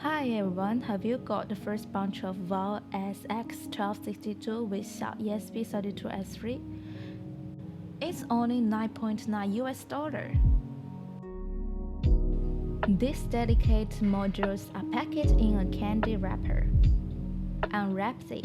Hi everyone, have you got the first bunch of Wio-SX1262 with XIAO ESP32S3? It's only $9.9 US. These dedicated modules are packaged in a candy wrapper. Unwrap it.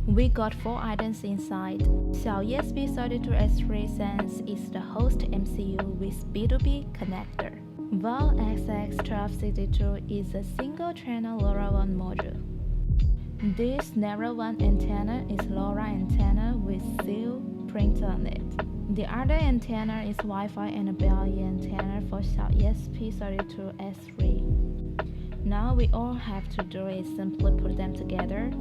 We got 4 items inside. XIAO ESP32S3 Sense is the host MCU with B2B connector. Wio-SX1262 is a single-channel LoRaWAN module. This narrow-band antenna is LoRa antenna with seal print on it. The other antenna is Wi-Fi and a BLE antenna for XIAO ESP32S3. Now we all have to do is simply put them together.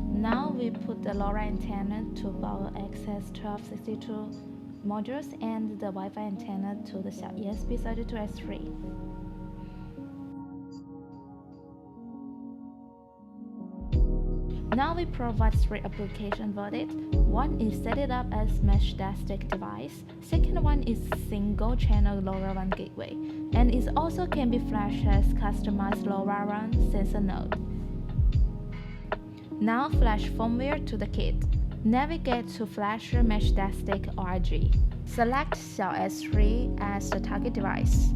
Now we put the LoRa antenna to Wio-SX1262 modules and the Wi-Fi antenna to the XIAO ESP32S3. Now we provide 3 applications for it. One is set it up as meshtasitic device. Second one is single channel LoRaWAN gateway, and it also can be flashed as customized LoRaWAN sensor node. Now flash firmware to the kit. Navigate to Flasher Meshtasitic RG. Select XIAO S3 as the target device.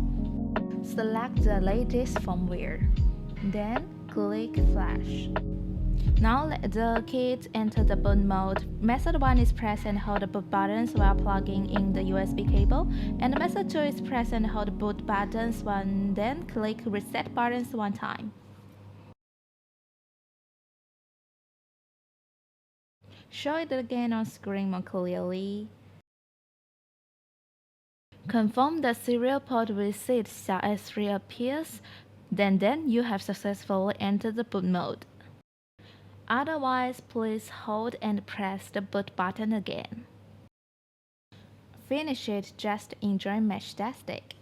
Select the latest firmware. Then click Flash. Now let the kit enter the boot mode. Method 1 is press and hold the boot buttons while plugging in the USB cable. And method 2 is press and hold the boot buttons then click reset buttons one time. Show it again on screen more clearly. Confirm the serial port receipt XIAO S3 appears, then you have successfully entered the boot mode. Otherwise, please hold and press the boot button again. Finish it, just enjoy meshtasitic.